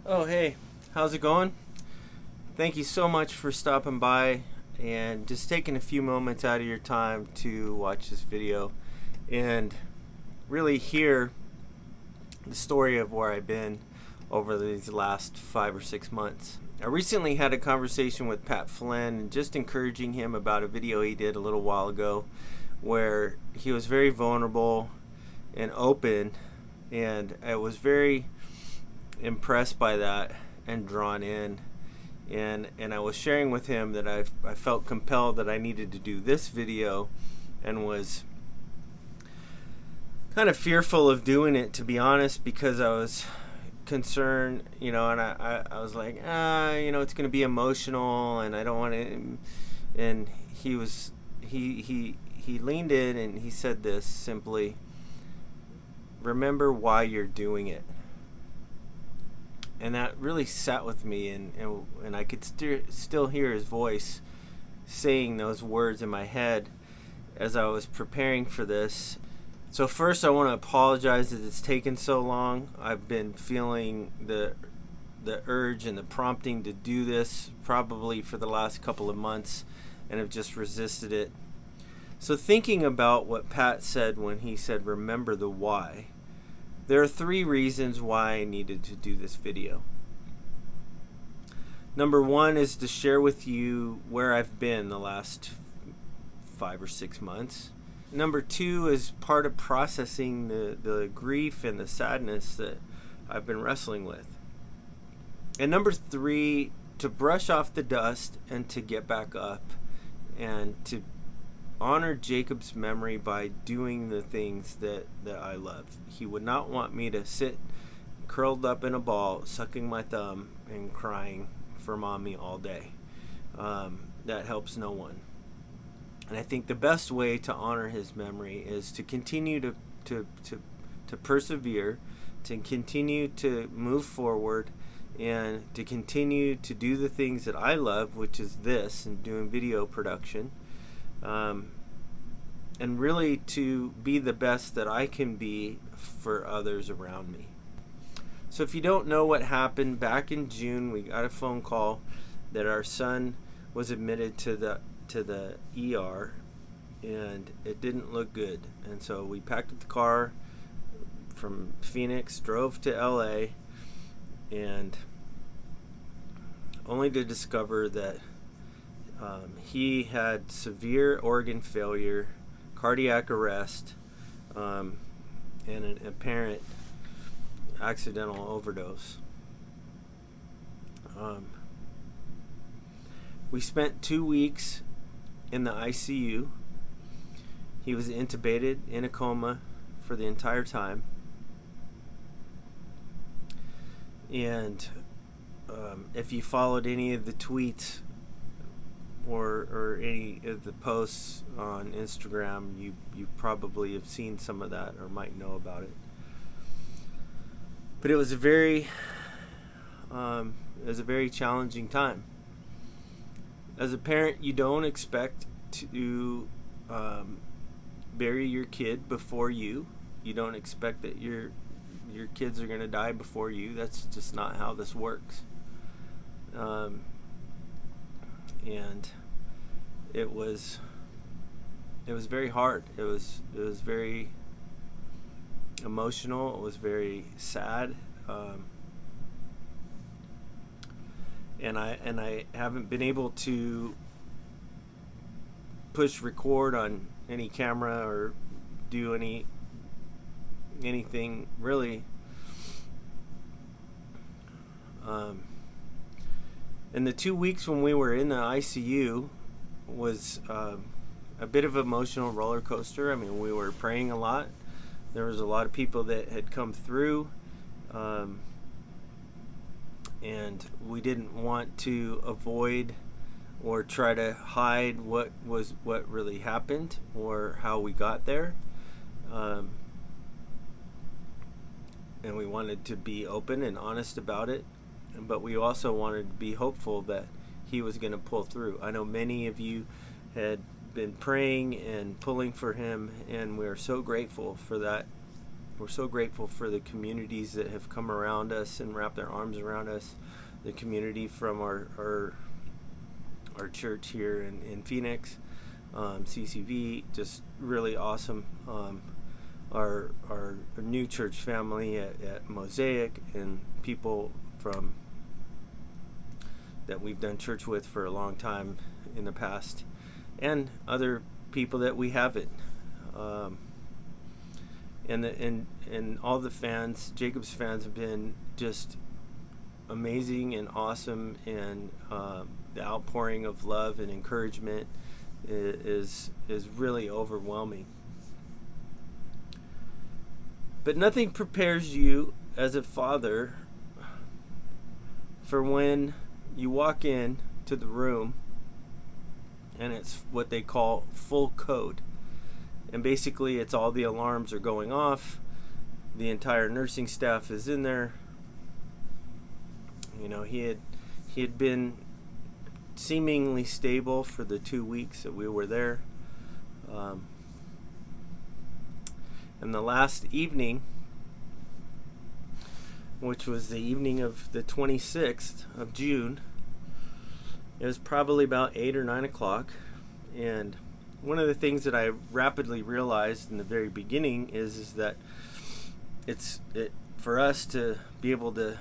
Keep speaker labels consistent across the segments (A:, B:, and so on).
A: Oh, hey, how's it going? Thank you so much for stopping by and just taking a few moments out of your time to watch this video and really hear the story of where I've been over these last 5 or 6 months. I recently had a conversation with Pat Flynn and just encouraging him about a video he did a little while ago where he was very vulnerable and open, and I was very impressed by that and drawn in, and I was sharing with him that I felt compelled that I needed to do this video and was kind of fearful of doing it, to be honest, because I was concerned, and I was like, it's going to be emotional and I don't want to. And he leaned in and he said this simply: remember why you're doing it. And that really sat with me, and I could still hear his voice saying those words in my head as I was preparing for this. So first I want to apologize that it's taken so long. I've been feeling the urge and the prompting to do this probably for the last couple of months and have just resisted it. So thinking about what Pat said when he said remember the why, there are 3 reasons why I needed to do this video. Number 1 is to share with you where I've been the last 5 or 6 months. Number 2 is part of processing the grief and the sadness that I've been wrestling with. And number 3, to brush off the dust and to get back up and to honor Jacob's memory by doing the things that I love. He would not want me to sit curled up in a ball, sucking my thumb and crying for mommy all day. That helps no one. And I think the best way to honor his memory is to continue to persevere, to continue to move forward, and to continue to do the things that I love, which is this and doing video production. And really to be the best that I can be for others around me. So if you don't know what happened, back in June we got a phone call that our son was admitted to the ER, and it didn't look good. And so we packed up the car from Phoenix, drove to LA, and only to discover that he had severe organ failure, cardiac arrest, and an apparent accidental overdose. We spent 2 weeks in the ICU. He was intubated in a coma for the entire time. And if you followed any of the tweets or any of the posts on Instagram, you probably have seen some of that or might know about it. But it was a very challenging time. As a parent, you don't expect to bury your kid before you. You don't expect that your kids are going to die before you. That's just not how this works. And it was very hard. It was very emotional. It was very sad. And I haven't been able to push record on any camera or do anything really. And the 2 weeks when we were in the ICU was a bit of an emotional roller coaster. I mean, we were praying a lot. There was a lot of people that had come through, and we didn't want to avoid or try to hide what really happened or how we got there. And we wanted to be open and honest about it, but we also wanted to be hopeful that he was going to pull through. I know many of you had been praying and pulling for him, and we're so grateful for that We're so grateful for the communities that have come around us and wrapped their arms around us. The community from our church here in Phoenix, CCV, just really awesome. Our new church family at Mosaic, and people from that we've done church with for a long time in the past, and other people that we haven't. And all the fans, Jacob's fans, have been just amazing and awesome, and the outpouring of love and encouragement is really overwhelming. But nothing prepares you as a father for when you walk in to the room and it's what they call full code. And basically it's all the alarms are going off. The entire nursing staff is in there. You know, he had been seemingly stable for the 2 weeks that we were there. And the last evening, which was the evening of the 26th of June, it was probably about 8 or 9 o'clock. And one of the things that I rapidly realized in the very beginning is that it's for us to be able to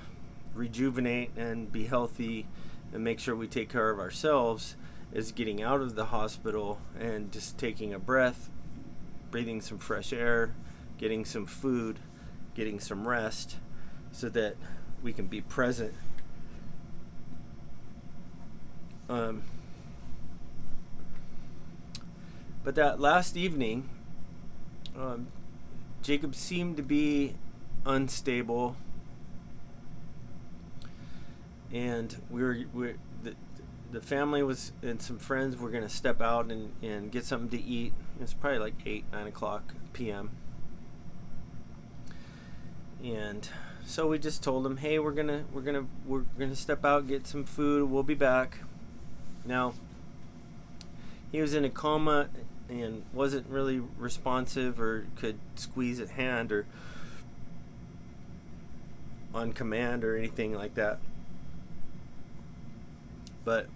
A: rejuvenate and be healthy and make sure we take care of ourselves is getting out of the hospital and just taking a breath, breathing some fresh air, getting some food, getting some rest, so that we can be present. But that last evening, Jacob seemed to be unstable, and the family was and some friends were going to step out and get something to eat. It's probably like 8-9 o'clock p.m. And so we just told him, "Hey, we're gonna step out, get some food. We'll be back." Now, he was in a coma and wasn't really responsive or could squeeze a hand or on command or anything like that. But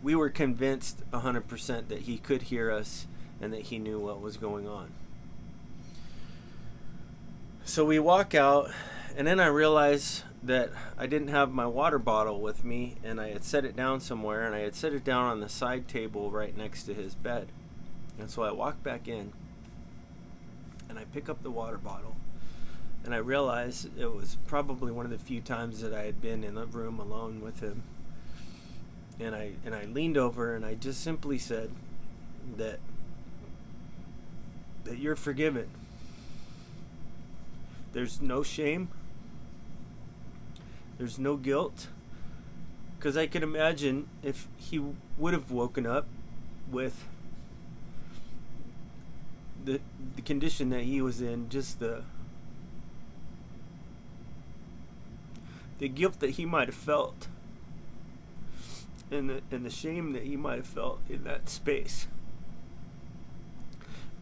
A: we were convinced 100% that he could hear us and that he knew what was going on. So we walk out, and then I realized that I didn't have my water bottle with me, and I had set it down somewhere, and I had set it down on the side table right next to his bed. And so I walk back in, and I pick up the water bottle, and I realized it was probably one of the few times that I had been in the room alone with him. And I leaned over, and I just simply said that you're forgiven. There's no shame. There's no guilt. Because I can imagine if he would have woken up with the condition that he was in, just the guilt that he might have felt, and the shame that he might have felt in that space.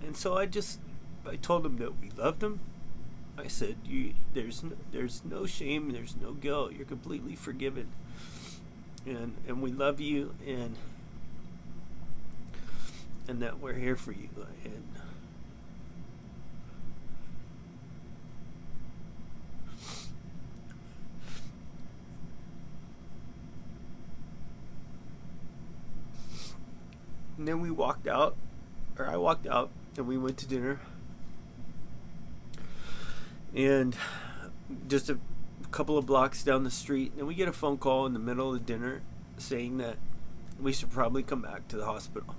A: And so I told him that we loved him. I said, there's no shame, there's no guilt. You're completely forgiven, and we love you, and that we're here for you. And then I walked out, and we went to dinner. And just a couple of blocks down the street, and we get a phone call in the middle of dinner saying that we should probably come back to the hospital.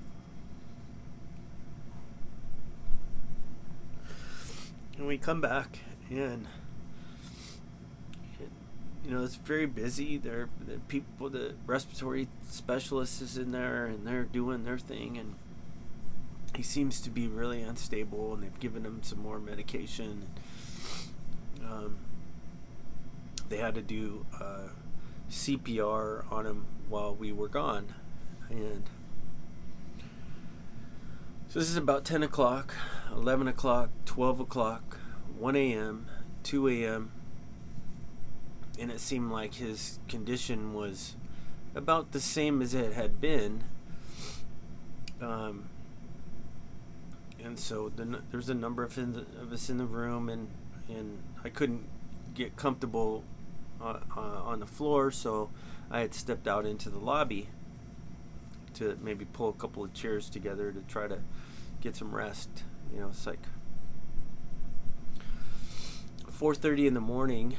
A: And we come back, and it's very busy. The people, the respiratory specialist is in there, and they're doing their thing, and he seems to be really unstable, and they've given him some more medication. They had to do CPR on him while we were gone, and So this is about 10 o'clock, 11 o'clock, 12 o'clock, 1 a.m., 2 a.m., and it seemed like his condition was about the same as it had been. And so there's a number of us in the room, and I couldn't get comfortable on the floor, so I had stepped out into the lobby to maybe pull a couple of chairs together to try to get some rest. It's like 4:30 in the morning.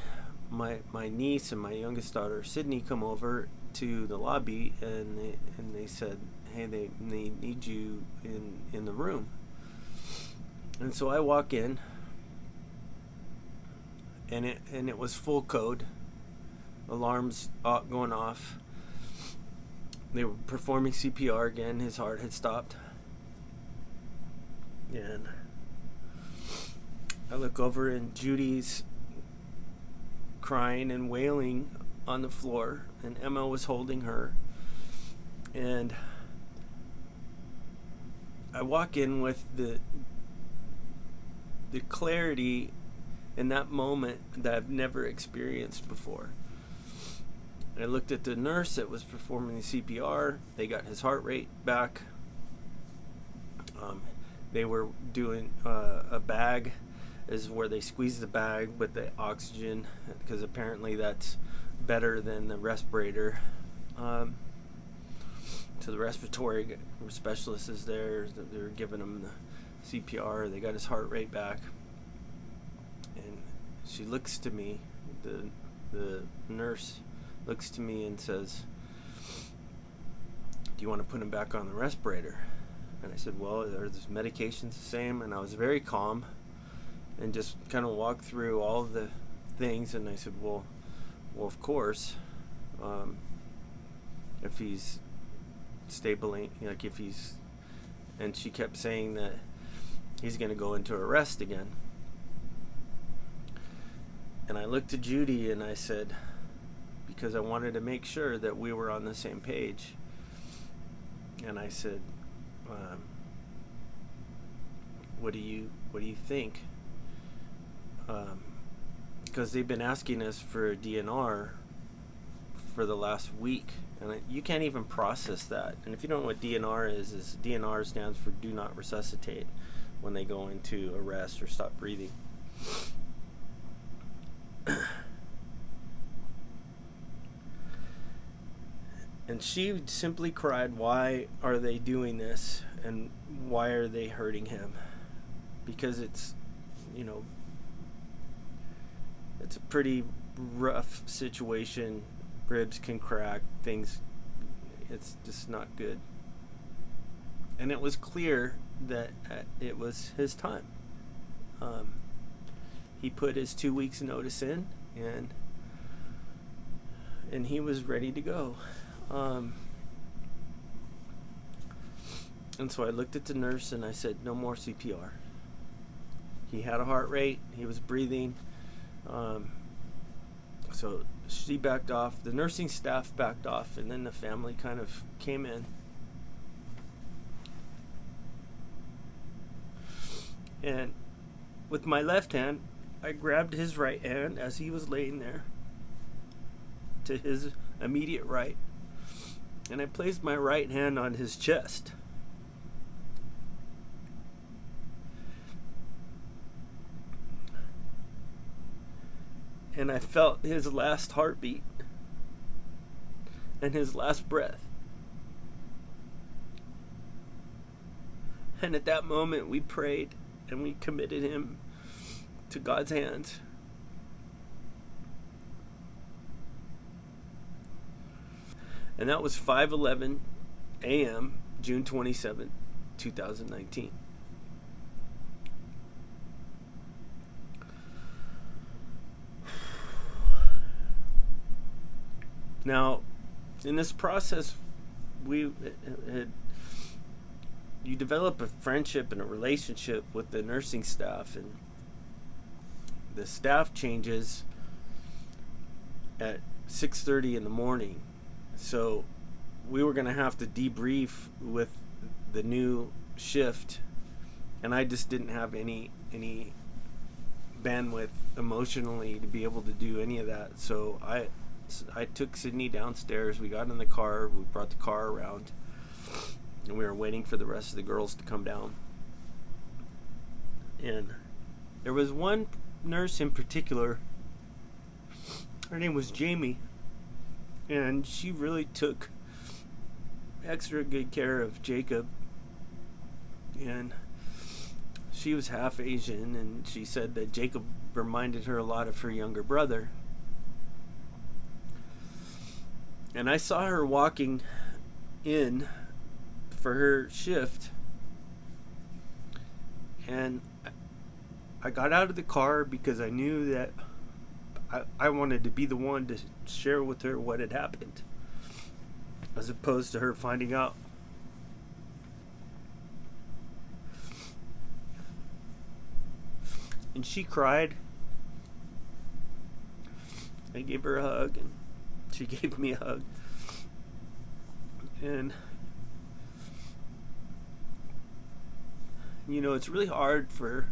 A: My niece and my youngest daughter Sydney come over to the lobby, and they said, hey, they need you in the room. And so I walk in, and it was full code, alarms going off. They were performing CPR again. His heart had stopped, and I look over, and Judy's crying and wailing on the floor, and Emma was holding her. And I walk in with the clarity in that moment that I've never experienced before. I looked at the nurse that was performing the CPR. They got his heart rate back. They were doing a bag, is where they squeeze the bag with the oxygen, because apparently that's better than the respirator. So the respiratory specialist is there. They were giving him the CPR. They got his heart rate back, and she looks to me. The nurse looks to me and says, "Do you want to put him back on the respirator?" And I said, "Well, are the medications the same?" And I was very calm and just kind of walked through all of the things. And I said, well, of course, if he's stable, like if he's, and she kept saying that he's going to go into arrest again. And I looked at Judy and I said, because I wanted to make sure that we were on the same page, and I said, what do you think? Because they've been asking us for a DNR for the last week, and you can't even process that. And if you don't know what DNR is DNR stands for do not resuscitate, when they go into arrest or stop breathing. And she simply cried, why are they doing this, and why are they hurting him? Because it's a pretty rough situation. Ribs can crack, things, it's just not good. And it was clear that it was his time. He put his 2 weeks notice in, and he was ready to go. And so I looked at the nurse and I said, no more CPR. He had a heart rate, he was breathing. So she backed off, the nursing staff backed off, and then the family kind of came in. And with my left hand, I grabbed his right hand as he was laying there to his immediate right, and I placed my right hand on his chest. And I felt his last heartbeat and his last breath. And at that moment we prayed and we committed him to God's hands. And that was 5:11 a.m., June 27, 2019. Now, in this process, you develop a friendship and a relationship with the nursing staff, and the staff changes at 6:30 in the morning. So we were going to have to debrief with the new shift and I just didn't have any bandwidth emotionally to be able to do any of that. So I took Sydney downstairs. We got in the car. We brought the car around, and we were waiting for the rest of the girls to come down. And there was one nurse in particular. Her name was Jamie, and she really took extra good care of Jacob. And she was half Asian, and she said that Jacob reminded her a lot of her younger brother. And I saw her walking in for her shift, and I got out of the car because I knew that I wanted to be the one to share with her what had happened, as opposed to her finding out. And she cried. I gave her a hug, and she gave me a hug. And you know, it's really hard for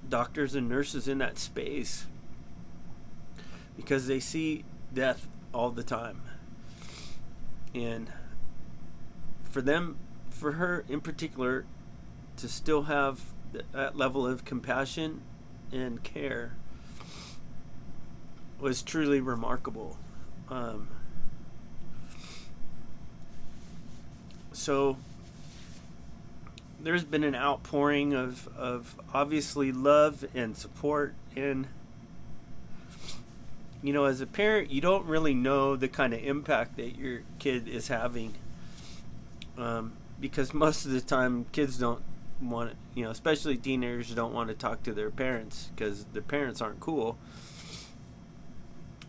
A: doctors and nurses in that space because they see death all the time. And for her in particular, to still have that level of compassion and care was truly remarkable. So there's been an outpouring of obviously love and support, and you know, as a parent, you don't really know the kind of impact that your kid is having, because most of the time kids don't want to, you know, especially teenagers don't want to talk to their parents because their parents aren't cool.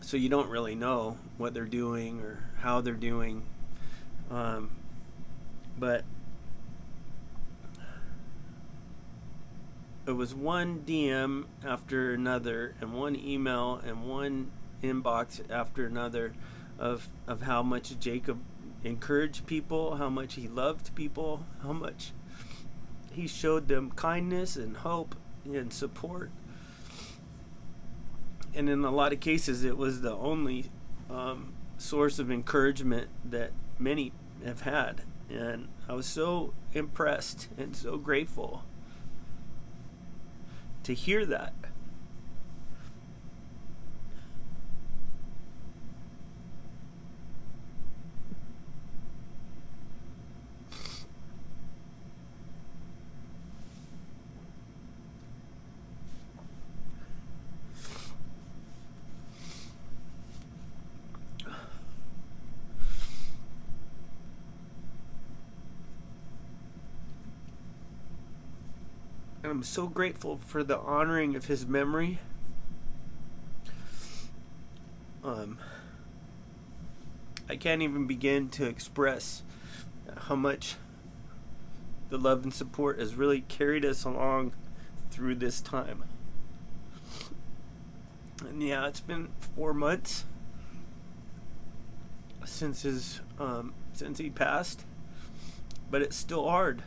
A: So you don't really know what they're doing or how they're doing. But it was one DM after another, and one email and one inbox after another of how much Jacob encouraged people, how much he loved people, how much he showed them kindness and hope and support. And in a lot of cases, it was the only source of encouragement that many have had. And I was so impressed and so grateful to hear that. And I'm so grateful for the honoring of his memory. I can't even begin to express how much the love and support has really carried us along through this time. And yeah, it's been 4 months since he passed, but it's still hard.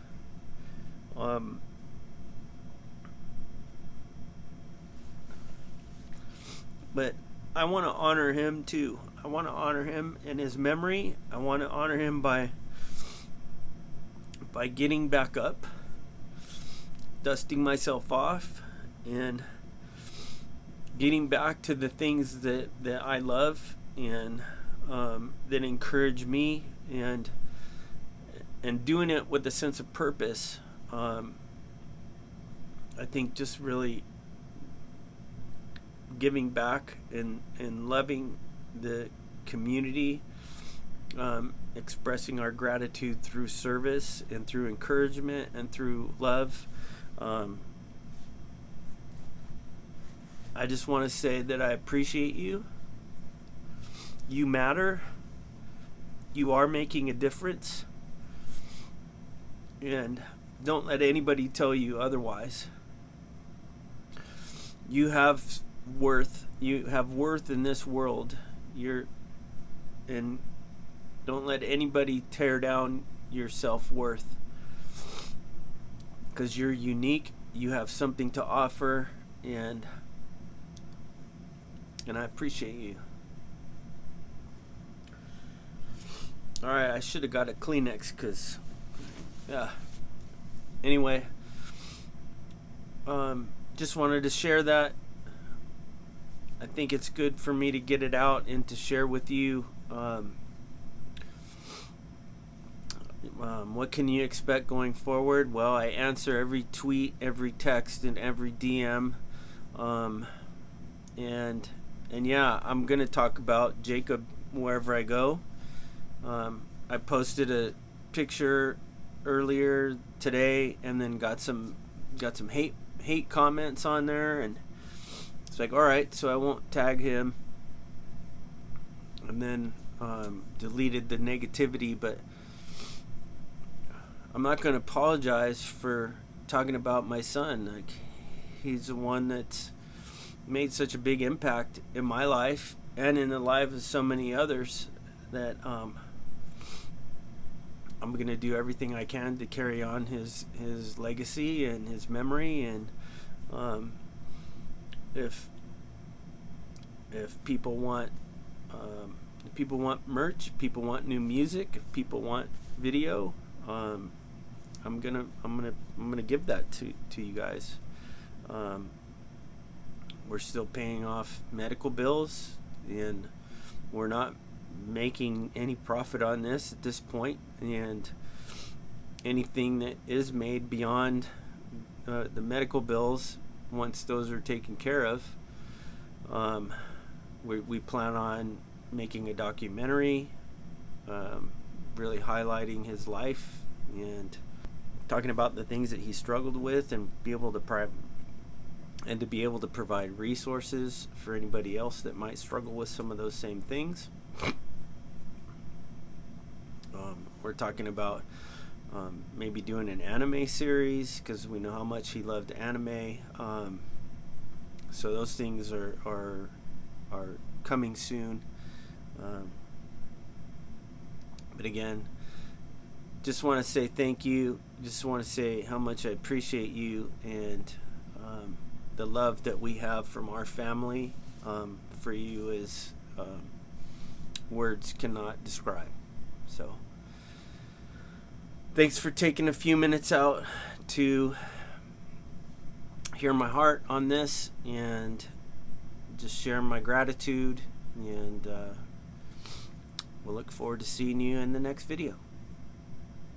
A: But I want to honor him too. I want to honor him in his memory. I want to honor him by getting back up, dusting myself off, and getting back to the things that I love and that encourage me, and doing it with a sense of purpose. I think just really giving back and loving the community, expressing our gratitude through service and through encouragement and through love. I just want to say that I appreciate you. You matter. You are making a difference. And don't let anybody tell you otherwise. You have worth. You have worth in this world. And don't let anybody tear down your self-worth. because you're unique. You have something to offer, and I appreciate you. All right, I should have got a Kleenex because, yeah. Anyway, just wanted to share that. I think it's good for me to get it out and to share with you. What can you expect going forward? Well, I answer every tweet, every text, and every DM. And yeah, I'm going to talk about Jacob wherever I go. I posted a picture earlier today and then got some hate comments on there, and it's like, all right, so I won't tag him, and then deleted the negativity. But I'm not going to apologize for talking about my son. Like, he's the one that's made such a big impact in my life and in the lives of so many others that I'm going to do everything I can to carry on his legacy and his memory. And if people want merch, people want new music, if people want video, I'm gonna give that to you guys. We're still paying off medical bills, and we're not making any profit on this at this point. And anything that is made beyond the medical bills, once those are taken care of, we plan on making a documentary, really highlighting his life and talking about the things that he struggled with, and be able to provide resources for anybody else that might struggle with some of those same things. We're talking about maybe doing an anime series, because we know how much he loved anime. So those things are coming soon. But again, just want to say thank you. Just want to say how much I appreciate you, and the love that we have from our family for you is words cannot describe. So thanks for taking a few minutes out to hear my heart on this, and just share my gratitude. And we'll look forward to seeing you in the next video.